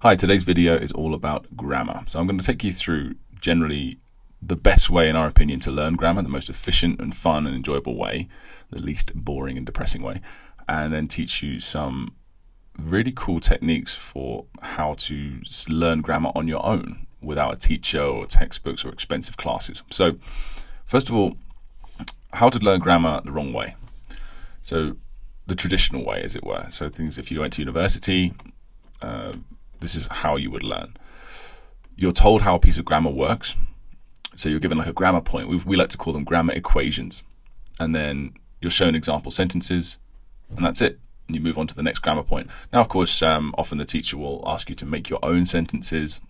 Hi, today's video is all about grammar. So I'm going to take you through generally the best way, in our opinion, to learn grammar, the most efficient and fun and enjoyable way, the least boring and depressing way, and then teach you some really cool techniques for how to learn grammar on your own without a teacher or textbooks or expensive classes. So first of all, how to learn grammar the wrong way. So the traditional way, as it were. So things, if you went to university, this is how you would learn. You're told how a piece of grammar works. So you're given like a grammar point. We like to call them grammar equations. And then you're shown example sentences, and that's it. And you move on to the next grammar point. Now, of course, often the teacher will ask you to make your own sentences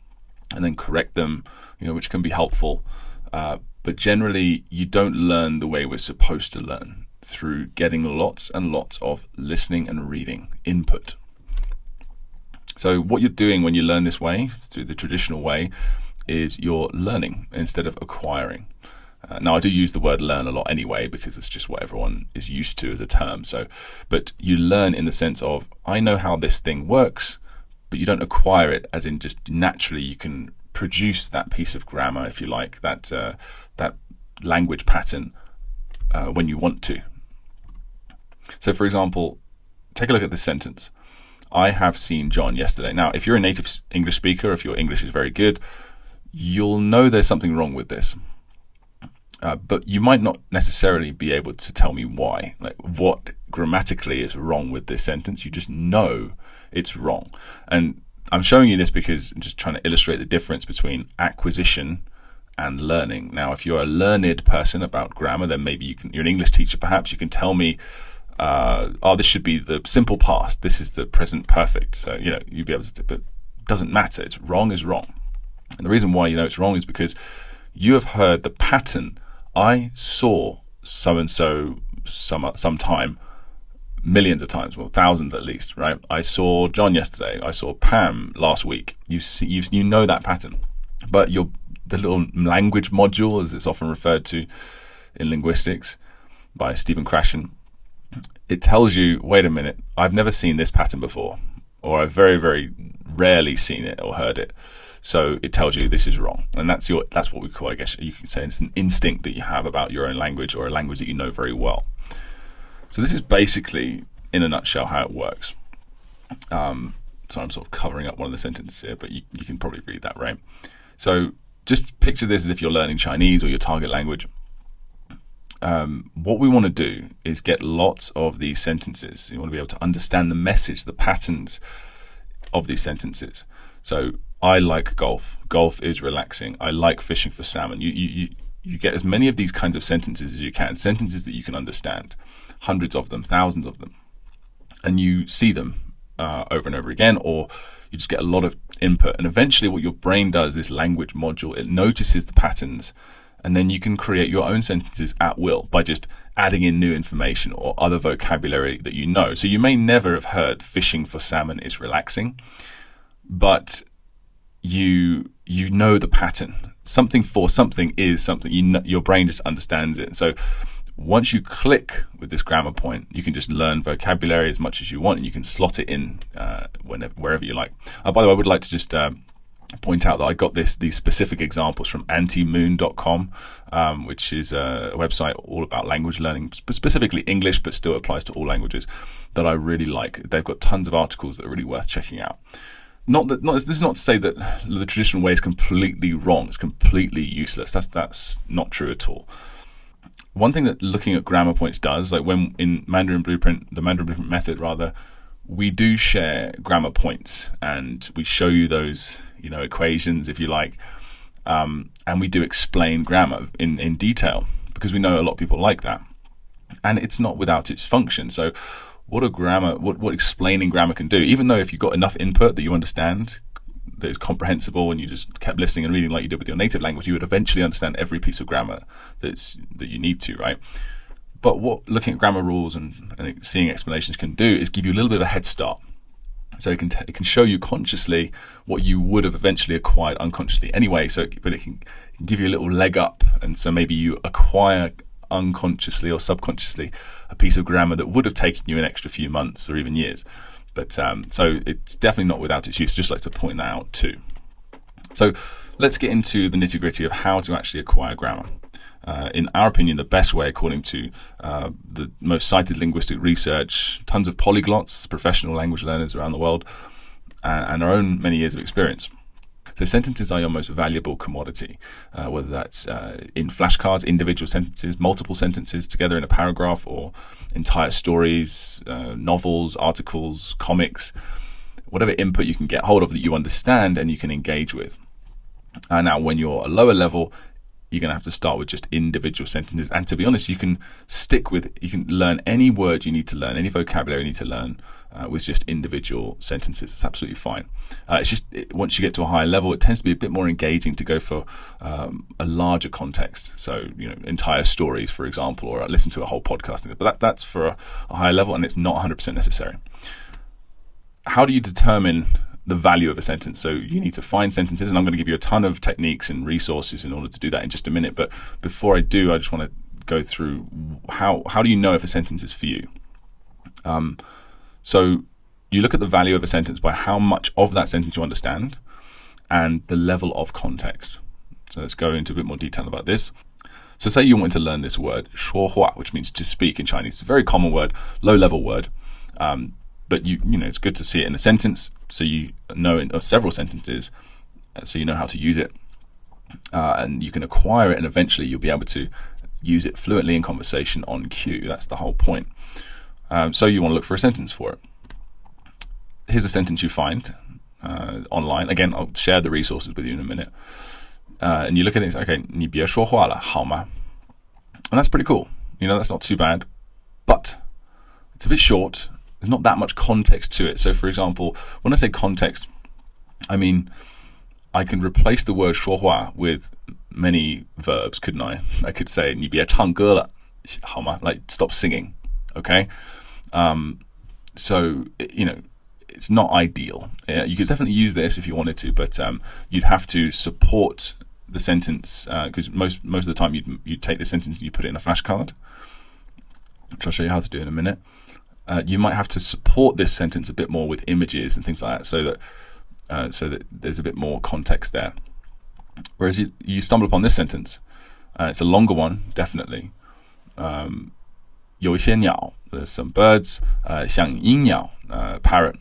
and then correct them, which can be helpful. But generally, you don't learn the way we're supposed to learn, through getting lots and lots of listening and reading input. So what you're doing when you learn this way, through the traditional way, is you're learning instead of acquiring. Now, I do use the word learn a lot anyway, because it's just what everyone is used to as a term. But you learn in the sense of, I know how this thing works, but you don't acquire it as in just naturally you can produce that piece of grammar, if you like, that language pattern when you want to. So, for example, take a look at this sentence. I have seen John yesterday. Now, if you're a native English speaker, if your English is very good, you'll know there's something wrong with this. But you might not necessarily be able to tell me why, like what grammatically is wrong with this sentence. You just know it's wrong. And I'm showing you this because I'm just trying to illustrate the difference between acquisition and learning. Now, if you're a learned person about grammar, then maybe you're an English teacher, perhaps you can tell me, this should be the simple past. This is the present perfect. So, you'd be able to, but it doesn't matter. It's wrong is wrong. And the reason why you know it's wrong is because you have heard the pattern. I saw so-and-so sometime, millions of times, well, thousands at least, right? I saw John yesterday. I saw Pam last week. You know that pattern. But the little language module, as it's often referred to in linguistics by Stephen Krashen, it tells you, wait a minute, I've never seen this pattern before, or I've very, very rarely seen it or heard it. So it tells you this is wrong. And that's what we call, I guess you could say, it's an instinct that you have about your own language, or a language that you know very well. So this is basically, in a nutshell, how it works. So I'm sort of covering up one of the sentences here, but you can probably read that, right? So just picture this as if you're learning Chinese or your target language. What we want to do is get lots of these sentences. You want to be able to understand the message, the patterns of these sentences. So I like golf. Golf is relaxing. I like fishing for salmon. You get as many of these kinds of sentences as you can, sentences that you can understand, hundreds of them, thousands of them, and you see them over and over again, or you just get a lot of input. And eventually what your brain does, this language module, it notices the patterns, and then you can create your own sentences at will by just adding in new information or other vocabulary that you know. So you may never have heard fishing for salmon is relaxing, but you know the pattern. Something for something is something. Your brain just understands it. So once you click with this grammar point, you can just learn vocabulary as much as you want, and you can slot it in wherever you like. By the way, I would like to just point out that I got these specific examples from anti-moon.com, which is a website all about language learning, specifically English, but still applies to all languages, that I really like. They've got tons of articles that are really worth checking out. This is not to say that the traditional way is completely wrong. It's completely useless. That's not true at all. One thing that looking at grammar points does, like when in Mandarin Blueprint, the Mandarin Blueprint method rather, we do share grammar points, and we show you those, equations, if you like, and we do explain grammar in detail, because we know a lot of people like that, and it's not without its function. So what explaining grammar can do, even though if you've got enough input that you understand, that is comprehensible, and you just kept listening and reading like you did with your native language, you would eventually understand every piece of grammar that you need to, right? But what looking at grammar rules and seeing explanations can do is give you a little bit of a head start. So it can show you consciously what you would have eventually acquired unconsciously anyway. But it can give you a little leg up, and so maybe you acquire unconsciously or subconsciously a piece of grammar that would have taken you an extra few months or even years. But so it's definitely not without its use. Just like to point that out too. So let's get into the nitty-gritty of how to actually acquire grammar. In our opinion, the best way, according to the most cited linguistic research, tons of polyglots, professional language learners around the world, and our own many years of experience. So sentences are your most valuable commodity, whether that's in flashcards, individual sentences, multiple sentences together in a paragraph, or entire stories, novels, articles, comics, whatever input you can get hold of that you understand and you can engage with. Now, when you're a lower level, you're going to have to start with just individual sentences. And to be honest, you can learn any word you need to learn, any vocabulary you need to learn with just individual sentences. It's absolutely fine. Once you get to a higher level, it tends to be a bit more engaging to go for a larger context. So, entire stories, for example, or listen to a whole podcast. But that's for a higher level, and it's not 100% necessary. How do you determine the value of a sentence? So you need to find sentences, and I'm going to give you a ton of techniques and resources in order to do that in just a minute. But before I do, I just want to go through how do you know if a sentence is for you? So you look at the value of a sentence by how much of that sentence you understand and the level of context. So let's go into a bit more detail about this. So say you want to learn this word, 说话, which means to speak in Chinese. It's a very common word, low-level word. But it's good to see it in a sentence, so you know of several sentences, so you know how to use it, and you can acquire it, and eventually you'll be able to use it fluently in conversation on cue. That's the whole point. So you want to look for a sentence for it. Here's a sentence you find online. Again, I'll share the resources with you in a minute. And you look at it and say, okay, 你别说话了,好吗? And that's pretty cool. That's not too bad, but it's a bit short. There's not that much context to it. So, for example, when I say context, I mean I can replace the word 说话 with many verbs, couldn't I? I could say 你别唱歌了,好吗? Like stop singing. Okay. So it's not ideal. You could definitely use this if you wanted to, but you'd have to support the sentence because most of the time you'd take the sentence and you put it in a flashcard, which I'll show you how to do in a minute. You might have to support this sentence a bit more with images and things like that, so that there's a bit more context there. Whereas you stumble upon this sentence, it's a longer one, definitely. 有一些鸟, there's some birds, 像鹰鸟, parrot,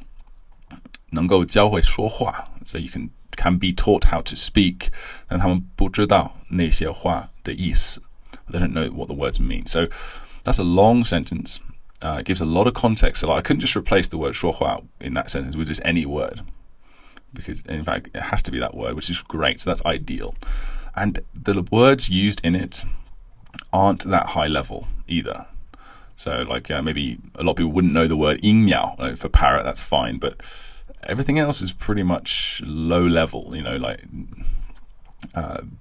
能够教会说话, so you can be taught how to speak, 但他们不知道那些话的意思. They don't know what the words mean. So that's a long sentence. It gives a lot of context. So I couldn't just replace the word 说话 in that sentence with just any word, because in fact it has to be that word, which is great. So that's ideal. And the words used in it aren't that high level either. So maybe a lot of people wouldn't know the word 鹰鸟 for parrot. That's fine, but everything else is pretty much low level.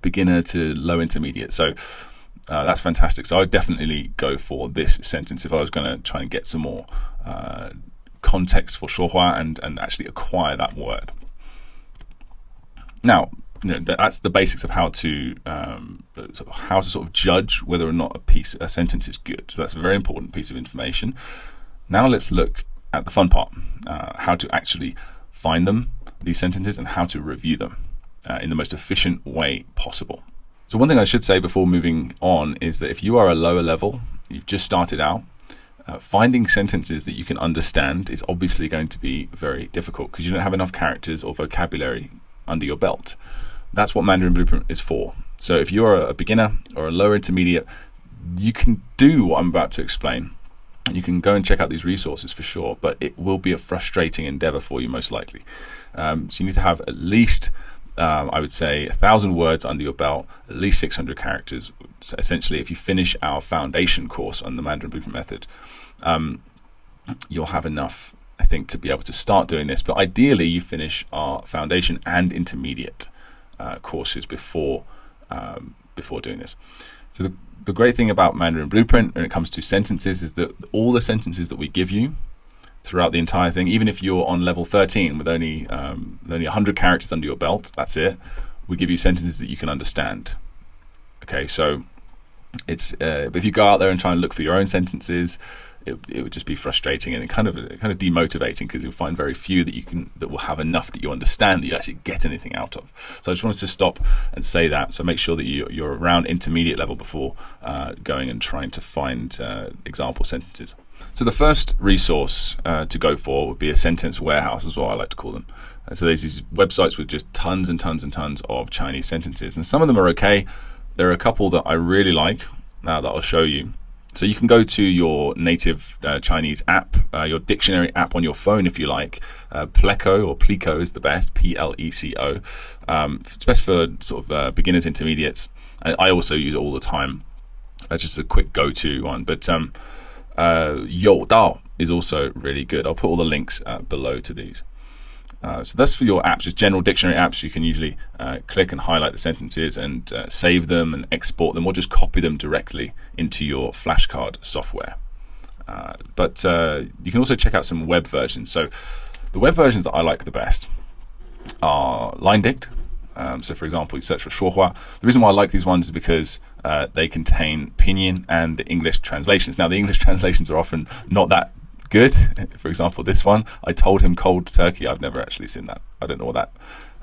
Beginner to low intermediate. So that's fantastic. So I would definitely go for this sentence if I was going to try and get some more context for 说话 and actually acquire that word. Now, that's the basics of how to sort of judge whether or not a sentence is good. So that's a very important piece of information. Now let's look at the fun part, how to actually find these sentences, and how to review them in the most efficient way possible. So one thing I should say before moving on is that if you are a lower level, you've just started out, finding sentences that you can understand is obviously going to be very difficult because you don't have enough characters or vocabulary under your belt. That's what Mandarin Blueprint is for. So if you're a beginner or a lower intermediate, you can do what I'm about to explain. You can go and check out these resources for sure, but it will be a frustrating endeavor for you most likely. So you need to have at least I would say 1,000 words under your belt, at least 600 characters. So essentially, if you finish our foundation course on the Mandarin Blueprint method, you'll have enough, I think, to be able to start doing this. But ideally, you finish our foundation and intermediate courses before doing this. So the great thing about Mandarin Blueprint when it comes to sentences is that all the sentences that we give you throughout the entire thing, even if you're on level 13 with only 100 characters under your belt, that's it, we give you sentences that you can understand. Okay, so it's if you go out there and try and look for your own sentences, it would just be frustrating and kind of demotivating, because you'll find very few that will have enough that you understand that you actually get anything out of. So I just wanted to stop and say that. So make sure that you're around intermediate level before going and trying to find example sentences. So the first resource to go for would be a sentence warehouse, is what I like to call them. So there's these websites with just tons and tons and tons of Chinese sentences, and some of them are okay. There are a couple that I really like that I'll show you. So you can go to your native Chinese app, your dictionary app on your phone if you like. Pleco or Pleco is the best, Pleco. It's best for sort of beginners, intermediates. And I also use it all the time. Just a quick go-to one. But YouDao is also really good. I'll put all the links below to these. So that's for your apps, just general dictionary apps. You can usually click and highlight the sentences and save them and export them, or just copy them directly into your flashcard software. But you can also check out some web versions. So the web versions that I like the best are LineDict. So for example, you search for 说话. The reason why I like these ones is because they contain pinyin and the English translations. Now the English translations are often not that good. For example, this one, I told him cold turkey. I've never actually seen that. I don't know what that.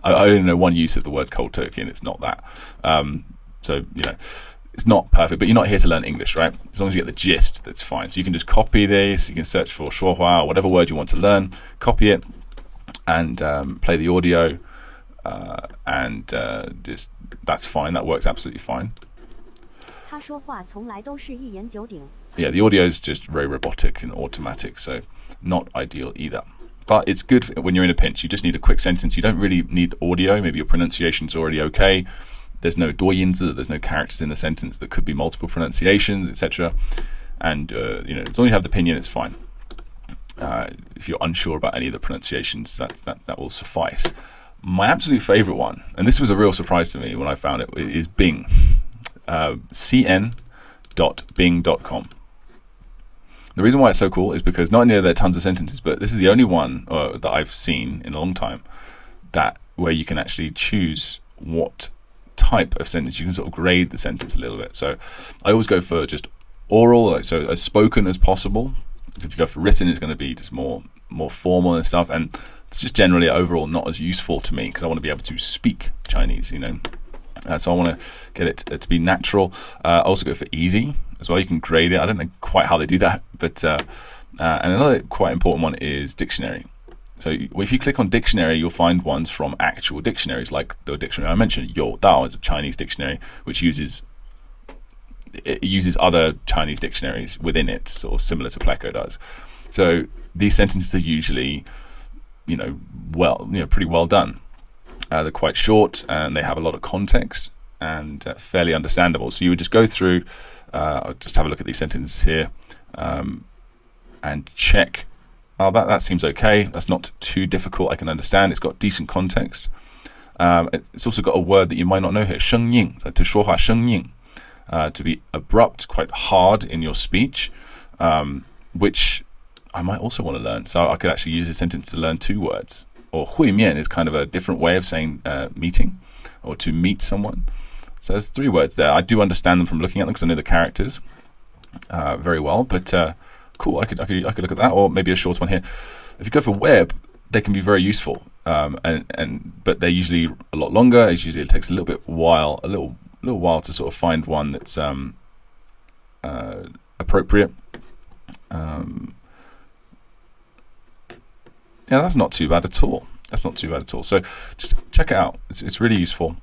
I only know one use of the word cold turkey, and it's not that. So it's not perfect, but you're not here to learn English, right? As long as you get the gist, that's fine. So you can just copy this. You can search for 说话 or whatever word you want to learn, copy it, and play the audio, and just that's fine. That works absolutely fine. 他说话从来都是一言九鼎. Yeah, the audio is just very robotic and automatic, so not ideal either. But it's good when you're in a pinch. You just need a quick sentence. You don't really need audio. Maybe your pronunciation's already okay. There's no 多音字, there's no characters in the sentence. There could be multiple pronunciations, etc. And as long as you have the pinyin, it's fine. If you're unsure about any of the pronunciations, that will suffice. My absolute favorite one, and this was a real surprise to me when I found it, is Bing. cn.bing.com. The reason why it's so cool is because not only are there tons of sentences, but this is the only one that I've seen in a long time where you can actually choose what type of sentence. You can sort of grade the sentence a little bit. So I always go for just oral, so as spoken as possible. If you go for written, it's going to be just more formal and stuff, and it's just generally overall not as useful to me because I want to be able to speak Chinese, so I want to get it to be natural. I also go for easy as well. You can grade it. I don't know quite how they do that, but and another quite important one is dictionary. So if you click on dictionary, you'll find ones from actual dictionaries, like the dictionary I mentioned. YouDao is a Chinese dictionary which uses other Chinese dictionaries within it, sort of similar to Pleco does. So these sentences are usually, pretty well done. They're quite short and they have a lot of context and fairly understandable. So you would just go through, just have a look at these sentences here, and check. Oh, that seems okay. That's not too difficult. I can understand. It's got decent context. It's also got a word that you might not know here, 生硬, to 说话生硬, to be abrupt, quite hard in your speech, which I might also want to learn. So I could actually use this sentence to learn two words. Or 会面 is kind of a different way of saying meeting, or to meet someone. So there's three words there. I do understand them from looking at them because I know the characters very well. But cool, I could look at that, or maybe a short one here. If you go for web, they can be very useful, but they're usually a lot longer. It takes a little while to sort of find one that's appropriate. Yeah, that's not too bad at all. So just check it out. It's really useful.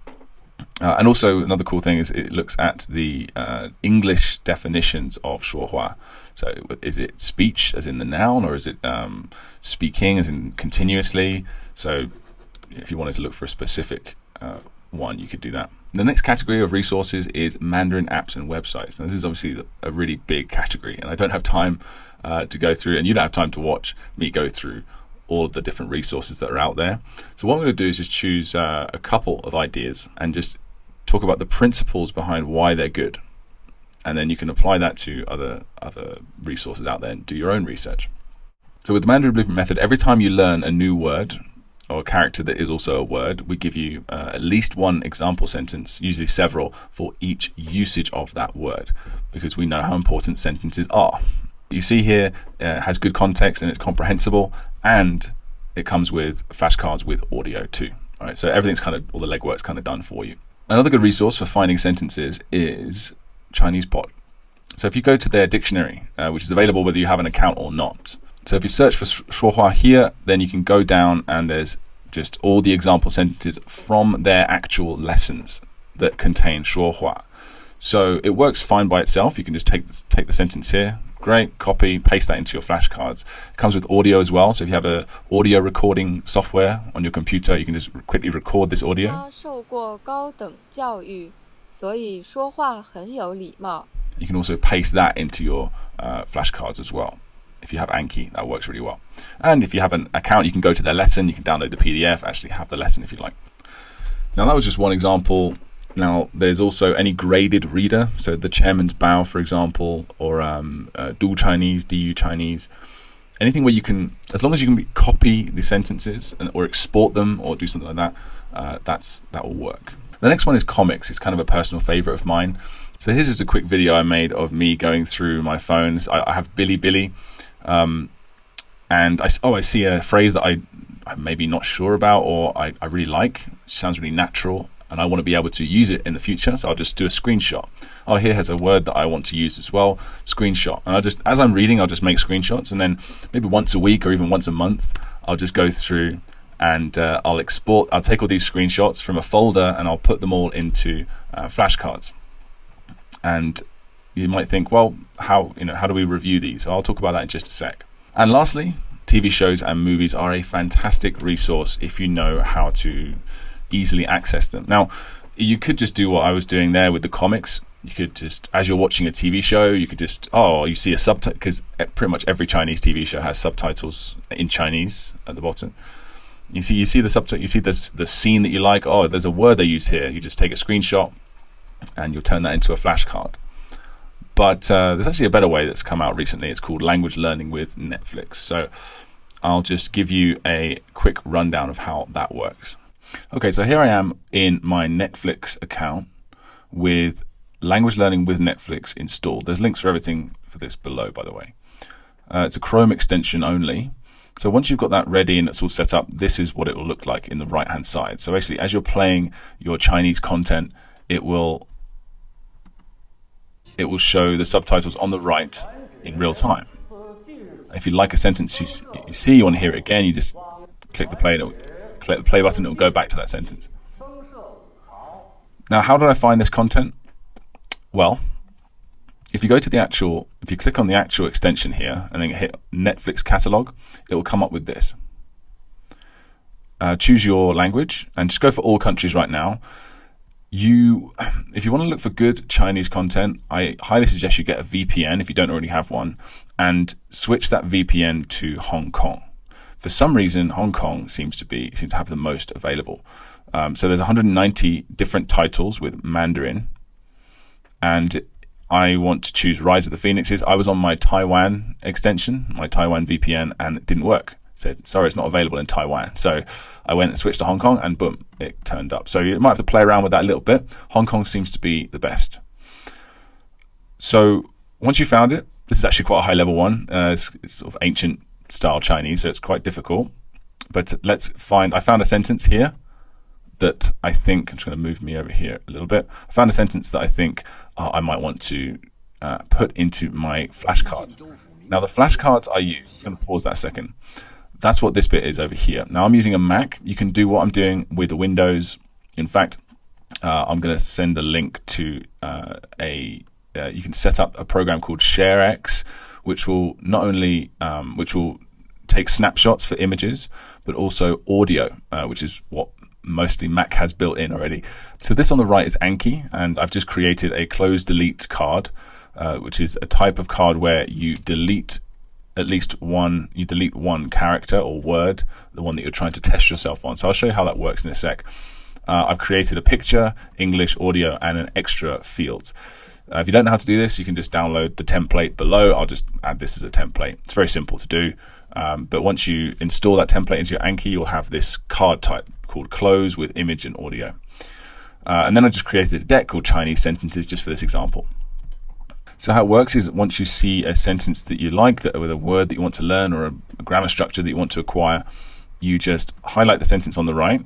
And also another cool thing is it looks at the English definitions of 说话. So is it speech as in the noun, or is it speaking as in continuously? So if you wanted to look for a specific one, you could do that. The next category of resources is Mandarin apps and websites. Now this is obviously a really big category, and I don't have time to go through, and you don't have time to watch me go through all of the different resources that are out there. So what I'm going to do is just choose a couple of ideas and just talk about the principles behind why they're good, and then you can apply that to other resources out there and do your own research. So with the Mandarin Blueprint method, every time you learn a new word or a character that is also a word, we give you at least one example sentence, usually several, for each usage of that word, because we know how important sentences are. You see here has good context and it's comprehensible, and it comes with flashcards with audio too. All right, so everything's kind of, all the legwork's kind of done for you. Another good resource for finding sentences is Chinese Pot. So if you go to their dictionary, which is available whether you have an account or not. So if you search for 说话 here, then you can go down and there's just all the example sentences from their actual lessons that contain 说话. So it works fine by itself. You can just take the sentence here. Great, copy, paste that into your flashcards. It comes with audio as well. So if you have a audio recording software on your computer, you can just quickly record this audio. 他受过高等教育，所以说话很有礼貌. You can also paste that into your flashcards as well. If you have Anki, that works really well. And if you have an account, you can go to their lesson. You can download the PDF, actually have the lesson if you like. Now that was just one example. Now, there's also any graded reader, so the chairman's bow, for example, or Du Chinese, DU Chinese, anything where you can, as long as you can copy the sentences or export them or do something like that, that will work. The next one is comics. It's kind of a personal favorite of mine. So here's just a quick video I made of me going through my phones. I have Bilibili, and I see a phrase that I'm maybe not sure about or I really like. It sounds really natural, and I want to be able to use it in the future, so I'll just do a screenshot. Oh, here has a word that I want to use as well, screenshot. And as I'm reading, I'll just make screenshots, and then maybe once a week or even once a month, I'll just go through and I'll take all these screenshots from a folder and I'll put them all into flashcards. And you might think, well, how do we review these? So I'll talk about that in just a sec. And lastly, TV shows and movies are a fantastic resource if you know how to easily access them. Now, you could just do what I was doing there with the comics. You could just, as you're watching a TV show, you could just, you see a subtitle, because pretty much every Chinese TV show has subtitles in Chinese at the bottom. You see the subtitle, you see the scene that you like. Oh, there's a word they use here. You just take a screenshot and you'll turn that into a flashcard. But there's actually a better way that's come out recently. It's called language learning with Netflix. So I'll just give you a quick rundown of how that works. Okay, so here I am in my Netflix account with language learning with Netflix installed. There's links for everything for this below, by the way. It's a Chrome extension only. So once you've got that ready and it's all set up, this is what it will look like in the right-hand side. So basically, as you're playing your Chinese content, it will show the subtitles on the right in real time. If you like a sentence you see, you want to hear it again, you just click the play button, it'll go back to that sentence. Now, how did I find this content? Well, if you click on the actual extension here and then hit Netflix catalog, it will come up with this. Choose your language and just go for all countries right now. If you want to look for good Chinese content, I highly suggest you get a VPN if you don't already have one, and switch that VPN to Hong Kong. For some reason, Hong Kong seems to have the most available. So there's 190 different titles with Mandarin, and I want to choose Rise of the Phoenixes. I was on my Taiwan extension, my Taiwan VPN, and it didn't work. It said, sorry, it's not available in Taiwan. So I went and switched to Hong Kong, and boom, it turned up. So you might have to play around with that a little bit. Hong Kong seems to be the best. So once you found it, this is actually quite a high-level one. It's sort of ancient style Chinese, so it's quite difficult. But I found a sentence here that I think, I'm just going to move me over here a little bit. I found a sentence that I think I might want to put into my flashcards. Now, the flashcards I use, I'm going to pause that a second. That's what this bit is over here. Now, I'm using a Mac. You can do what I'm doing with the Windows. In fact, I'm going to send a link to you can set up a program called ShareX, which will not only take snapshots for images, but also audio, which is what mostly Mac has built in already. So this on the right is Anki, and I've just created a close delete card, which is a type of card where you delete one character or word, the one that you're trying to test yourself on. So I'll show you how that works in a sec. I've created a picture, English, audio, and an extra field. If you don't know how to do this, you can just download the template below. I'll just add this as a template. It's very simple to do. But once you install that template into your Anki, you'll have this card type called close with image and audio. And then I just created a deck called Chinese sentences just for this example. So how it works is once you see a sentence that you like, that with a word that you want to learn or a grammar structure that you want to acquire, you just highlight the sentence on the right,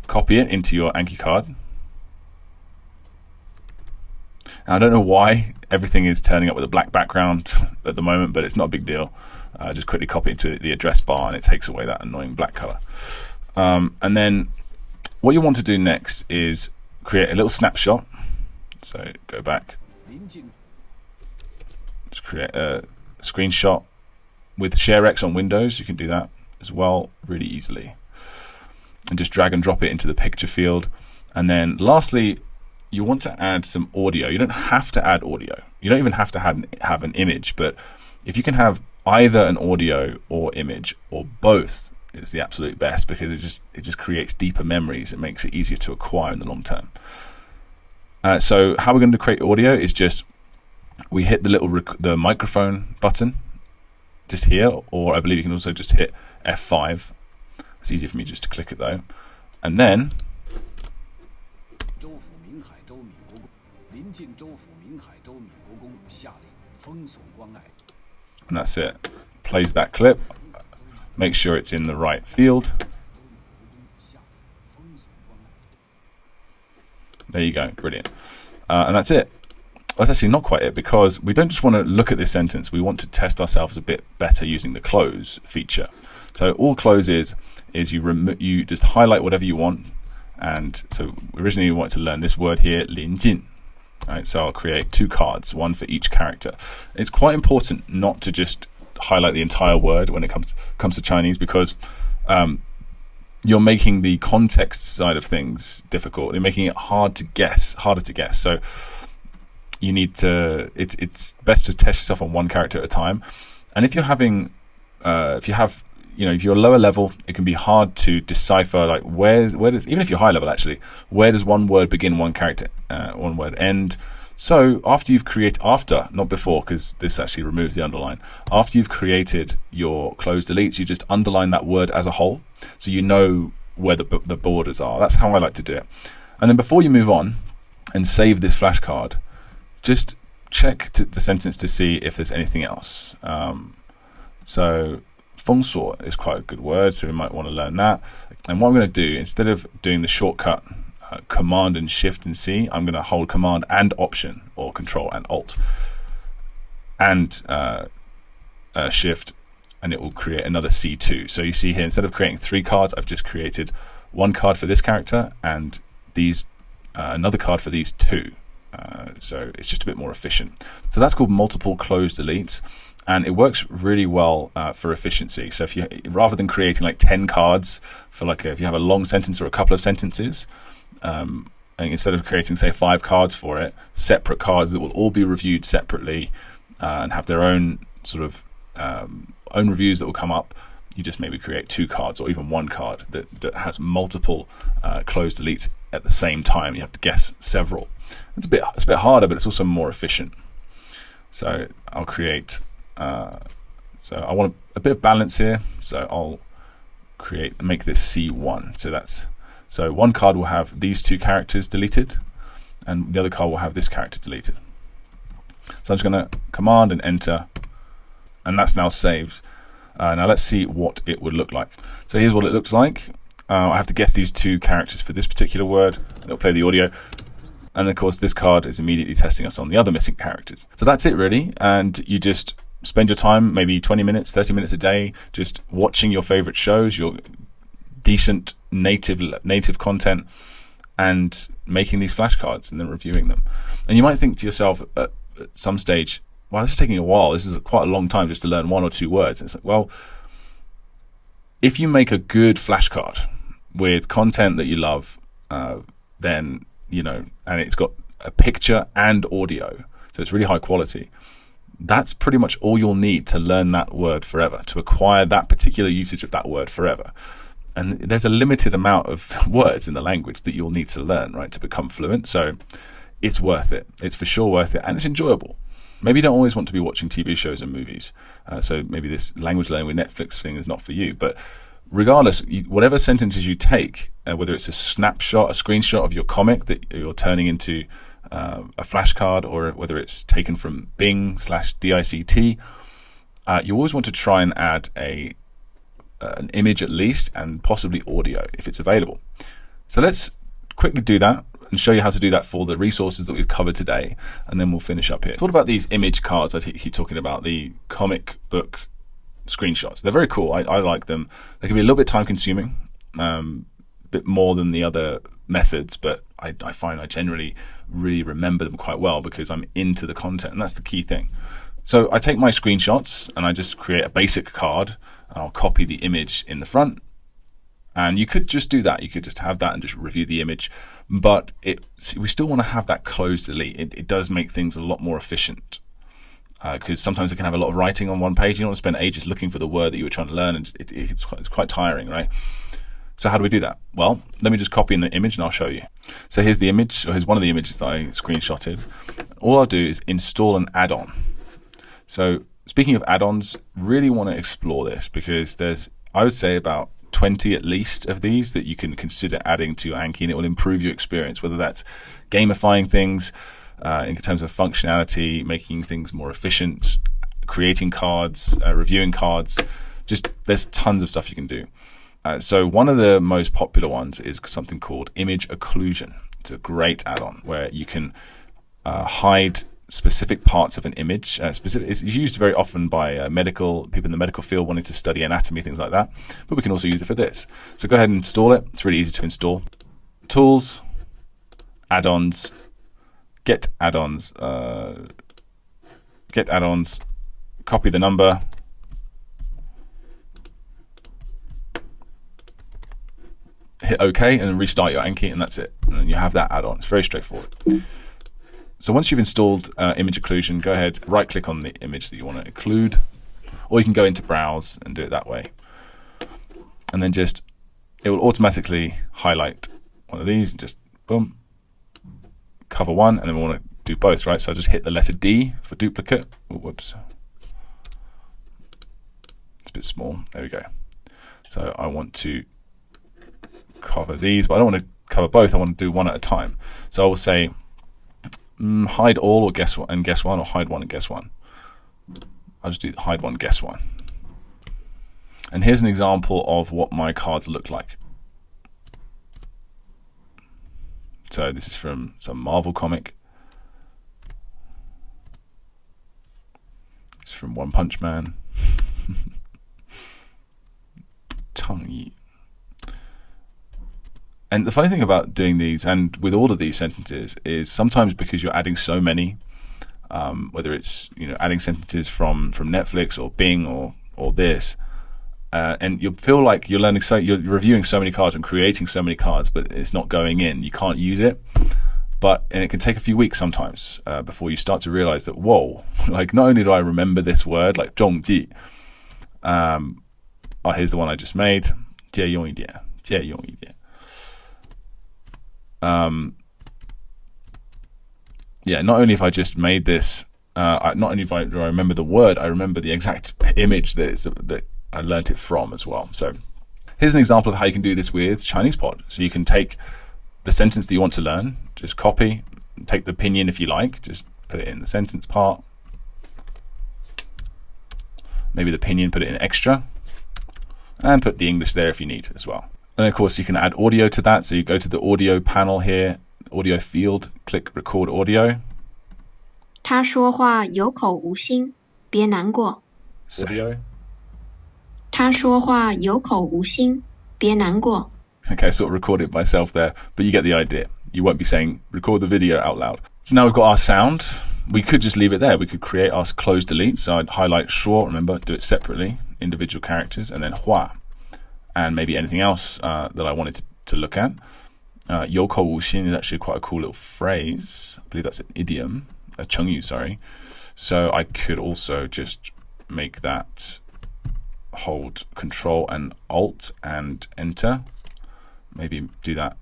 copy it into your Anki card. Now, I don't know why everything is turning up with a black background at the moment, but it's not a big deal. Just quickly copy it to the address bar and it takes away that annoying black color. And then what you want to do next is create a little snapshot. So go back, just create a screenshot with ShareX on Windows. You can do that as well really easily. And just drag and drop it into the picture field. And then lastly, you want to add some audio. You don't have to add audio. You don't even have to have an image, but if you can have either an audio or image or both, it's the absolute best, because it just creates deeper memories. It makes it easier to acquire in the long term. So how we're going to create audio is just we hit the microphone button just here, or I believe you can also just hit F5. It's easier for me just to click it though, and then and that's it. Plays that clip. Make sure it's in the right field. There you go, brilliant. And that's it. That's actually not quite it, because we don't just want to look at this sentence. We want to test ourselves a bit better using the close feature. So all close is you just highlight whatever you want. And so originally we wanted to learn this word here, 临近. Right, so I'll create 2 cards, one for each character. It's quite important not to just highlight the entire word when it comes to Chinese, because you're making the context side of things difficult. You're making it harder to guess. So you need to. It's best to test yourself on one character at a time. And if you're having, if you're lower level, it can be hard to decipher like where does, even if you're high level actually, where does one word begin, one character, one word end. So after you've created, not before, because this actually removes the underline. After you've created your closed deletes, you just underline that word as a whole, so you know where the borders are. That's how I like to do it. And then before you move on and save this flashcard, just check the sentence to see if there's anything else. So 封锁 is quite a good word, so we might want to learn that. And what I'm going to do, instead of doing the shortcut Command and Shift and C, I'm going to hold Command and Option, or Control and Alt and Shift, and it will create another C2. So you see here, instead of creating 3 cards, I've just created 1 card for this character and these another card for these 2. So it's just a bit more efficient. So that's called multiple closed deletes, and it works really well for efficiency. So if you, rather than creating like 10 cards for like if you have a long sentence or a couple of sentences, and instead of creating say 5 cards for it, separate cards that will all be reviewed separately and have their own sort of own reviews that will come up, you just maybe create 2 cards or even 1 card that has multiple closed deletes at the same time. You have to guess several. It's a bit harder, but it's also more efficient. So I'll create. So I want a bit of balance here. So I'll make this C1. So one card will have these 2 characters deleted, and the other card will have this character deleted. So I'm just going to Command and Enter, and that's now saved. Now let's see what it would look like. So here's what it looks like. I have to guess these 2 characters for this particular word. It'll play the audio. And of course, this card is immediately testing us on the other missing characters. So that's it really. And you just spend your time, maybe 20 minutes, 30 minutes a day, just watching your favorite shows, your decent native content, and making these flashcards and then reviewing them. And you might think to yourself at some stage, wow, this is taking a while. This is quite a long time just to learn 1 or 2 words. And it's like, well, if you make a good flashcard with content that you love, then, and it's got a picture and audio, so it's really high quality, that's pretty much all you'll need to learn that word forever, to acquire that particular usage of that word forever. And there's a limited amount of words in the language that you'll need to learn, right, to become fluent. So it's worth it. It's for sure worth it, and it's enjoyable. Maybe you don't always want to be watching TV shows and movies, so maybe this language learning with Netflix thing is not for you. But regardless, whatever sentences you take, whether it's a snapshot, a screenshot of your comic that you're turning into a flashcard or whether it's taken from Bing/DICT, you always want to try and add an image at least, and possibly audio if it's available. So let's quickly do that and show you how to do that for the resources that we've covered today, and then we'll finish up here. What about these image cards I keep talking about, the comic book screenshots? They're very cool. I like them. They can be a little bit time consuming, a bit more than the other methods, but I find I generally really remember them quite well because I'm into the content, and that's the key thing. So I take my screenshots and I just create a basic card, and I'll copy the image in the front. And you could just do that. You could just have that and just review the image. But we still want to have that close delete. It does make things a lot more efficient, because sometimes it can have a lot of writing on one page. You don't want to spend ages looking for the word that you were trying to learn, and it's quite tiring, right? So how do we do that? Well, let me just copy in the image and I'll show you. So here's the image, or here's one of the images that I screenshotted. All I'll do is install an add-on. So speaking of add-ons, really want to explore this because there's, I would say, about 20 at least of these that you can consider adding to Anki, and it will improve your experience, whether that's gamifying things in terms of functionality, making things more efficient, creating cards, reviewing cards. Just there's tons of stuff you can do. So one of the most popular ones is something called image occlusion. It's a great add-on where you can hide specific parts of an image. It's used very often by people in the medical field wanting to study anatomy, things like that. But we can also use it for this. So go ahead and install it. It's really easy to install. Tools, add-ons, get add-ons, copy the number, hit OK, and then restart your Anki, and that's it. And you have that add-on. It's very straightforward. So once you've installed image occlusion, go ahead, right-click on the image that you want to occlude, or you can go into Browse and do it that way. And then it will automatically highlight one of these, and just boom, cover one, and then we want to do both, right? So I just hit the letter D for duplicate. Oh, whoops. It's a bit small. There we go. So I want to cover these, but I don't want to cover both. I want to do one at a time. So I will say hide all or guess one, or hide one and guess one. I'll just do hide one, guess one. And here's an example of what my cards look like. So this is from some Marvel comic. It's from One Punch Man. Changyi. And the funny thing about doing these, and with all of these sentences, is sometimes because you're adding so many, whether it's adding sentences from Netflix or Bing or this, and you feel like you're you're reviewing so many cards and creating so many cards, but it's not going in. You can't use it, and it can take a few weeks sometimes before you start to realize that whoa, like not only do I remember this word like 中计, here's the one I just made, 借用一点, 借用一点. Not only if I just made this, not only do I remember the word, I remember the exact image that I learnt it from as well. So here's an example of how you can do this with Chinese Pod. So you can take the sentence that you want to learn, just copy, take the pinyin if you like, just put it in the sentence part. Maybe the pinyin, put it in extra, and put the English there if you need as well. And of course you can add audio to that. So you go to the audio panel here, audio field, click record audio. 他说话有口无心，别难过。 Audio. 他说话有口无心，别难过。 Okay, I sort of recorded myself there, but you get the idea. You won't be saying record the video out loud. So now we've got our sound. We could just leave it there. We could create our close delete. So I'd highlight shuo, remember, do it separately, individual characters, and then hua. And maybe anything else that I wanted to look at. Youkou wuxin is actually quite a cool little phrase. I believe that's an idiom, a chengyu, sorry. So I could also just make that hold Control and Alt and Enter. Maybe do that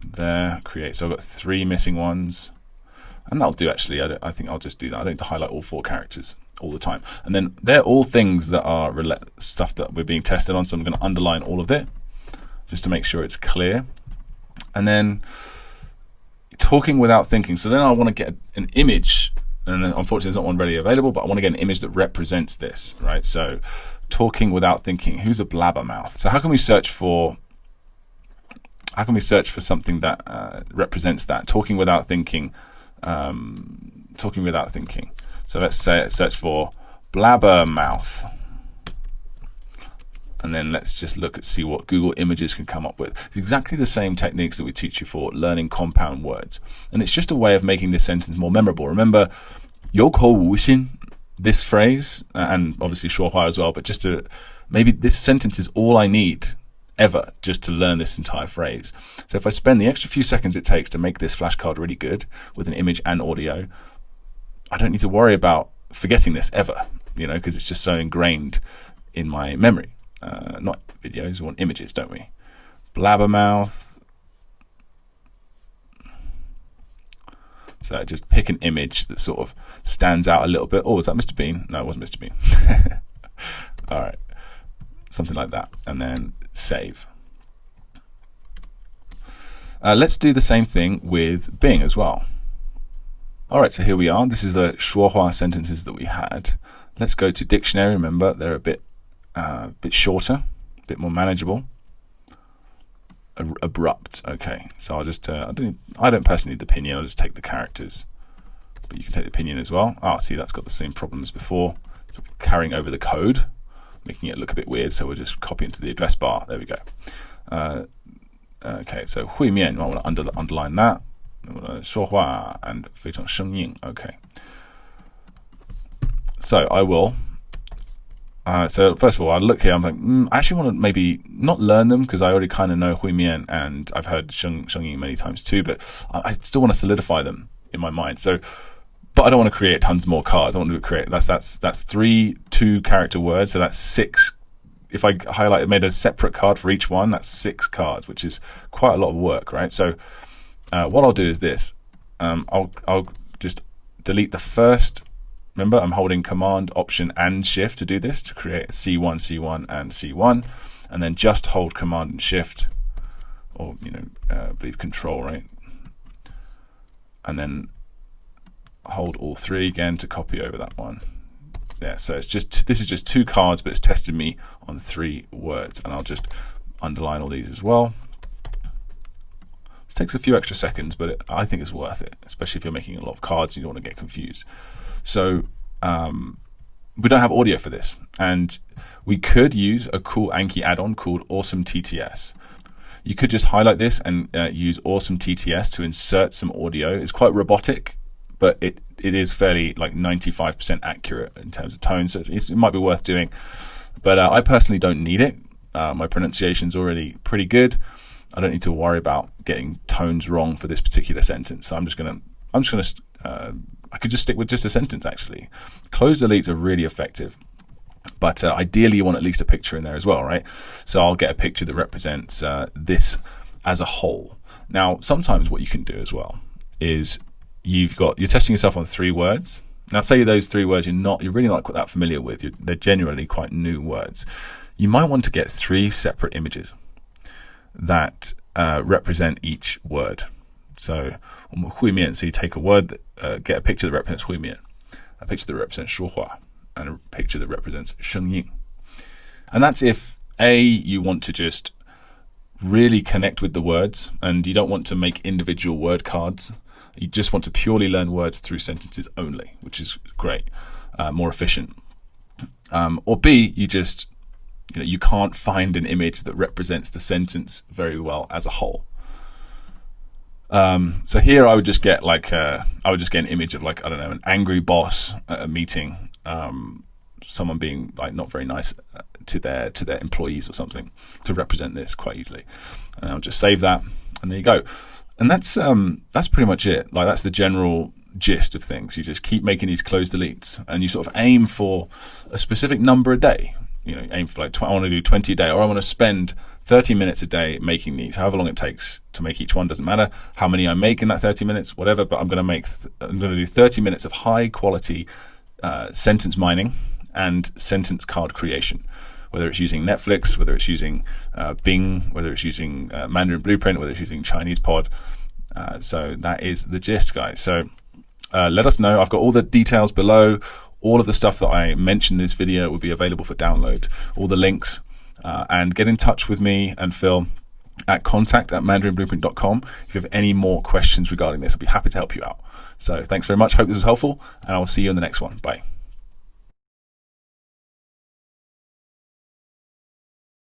there, create. So I've got 3 missing ones. And that'll do actually. I think I'll just do that. I don't need to highlight all 4 characters all the time. And then they're all things that are stuff that we're being tested on. So I'm going to underline all of it just to make sure it's clear. And then talking without thinking. So then I want to get an image, and unfortunately there's not one readily available, but I want to get an image that represents this, right? So talking without thinking. Who's a blabbermouth? So how can we search for something that represents that? Talking without thinking. Talking without thinking. So let's search for blabbermouth. And then let's just look at see what Google Images can come up with. It's exactly the same techniques that we teach you for learning compound words. And it's just a way of making this sentence more memorable. Remember, 有口无心, this phrase, and obviously 说话 as well, but just to, maybe this sentence is all I need ever just to learn this entire phrase. So if I spend the extra few seconds it takes to make this flashcard really good with an image and audio, I don't need to worry about forgetting this ever, because it's just so ingrained in my memory. Not videos, we want images, don't we? Blabbermouth. So just pick an image that sort of stands out a little bit. Oh, is that Mr. Bean? No, it wasn't Mr. Bean. All right. Something like that. And then save. Let's do the same thing with Bing as well. All right, so here we are. This is the 说话 sentences that we had. Let's go to Dictionary. Remember, they're a bit shorter, a bit more manageable. Abrupt. Okay, so I'll just I don't personally need the pinyin. I'll just take the characters, but you can take the pinyin as well. See, that's got the same problem as before. So carrying over the code, making it look a bit weird. So we'll just copy into the address bar. There we go. Okay, so 会面, I want to underline that. 说话 and 非常生硬. Okay. So I will. So first of all, I look here, I'm like, I actually want to maybe not learn them because I already kind of know 会面 and I've heard 生硬 many times too, but I still want to solidify them in my mind. So, but I don't want to create tons more cards. I want to create, that's 3 2-character words, so that's 6. If I made a separate card for each one, that's 6 cards, which is quite a lot of work, right? So what I'll do is this. I'll just delete the first. Remember, I'm holding Command, Option, and Shift to do this, to create C1, C1, and C1, and then just hold Command and Shift, or I believe Control, right? And then hold all 3 again to copy over that one. Yeah, so this is just 2 cards, but it's tested me on 3 words, and I'll just underline all these as well. This takes a few extra seconds, but I think it's worth it, especially if you're making a lot of cards and you don't want to get confused. So we don't have audio for this, and we could use a cool Anki add-on called Awesome TTS. You could just highlight this and use Awesome TTS to insert some audio. It's quite robotic, but it is fairly like 95% accurate in terms of tone, so it might be worth doing. But I personally don't need it. My pronunciation's already pretty good. I don't need to worry about getting tones wrong for this particular sentence. So I could just stick with just a sentence, actually. Closed deletes are really effective, but ideally you want at least a picture in there as well, right? So I'll get a picture that represents this as a whole. Now, sometimes what you can do as well is you're testing yourself on 3 words. Now, say those 3 words you're really not that familiar with. They're generally quite new words. You might want to get 3 separate images that represent each word. So, 会面, so you take a word, get a picture that represents 会面, a picture that represents 说话, and a picture that represents 生硬. And that's if you want to just really connect with the words, and you don't want to make individual word cards. You just want to purely learn words through sentences only, which is great, more efficient. Or B, you can't find an image that represents the sentence very well as a whole. So here I would just get an image of an angry boss at a meeting, someone being not very nice to their employees or something, to represent this quite easily. And I'll just save that, and there you go. And that's pretty much it. That's the general gist of things. You just keep making these closed deletes, and you sort of aim for a specific number a day. Aim for I want to do 20 a day, or I want to spend 30 minutes a day making these. However long it takes to make each one, doesn't matter. How many I make in that 30 minutes, whatever. But I'm going to do 30 minutes of high quality sentence mining and sentence card creation. Whether it's using Netflix, whether it's using Bing, whether it's using Mandarin Blueprint, whether it's using Chinese Pod, So that is the gist, guys. So let us know. I've got all the details below. All of the stuff that I mentioned in this video will be available for download, all the links, and get in touch with me and Phil at contact@mandarinblueprint.com if you have any more questions regarding this. I'll be happy to help you out. So thanks very much. Hope this was helpful, and I will see you in the next one. Bye.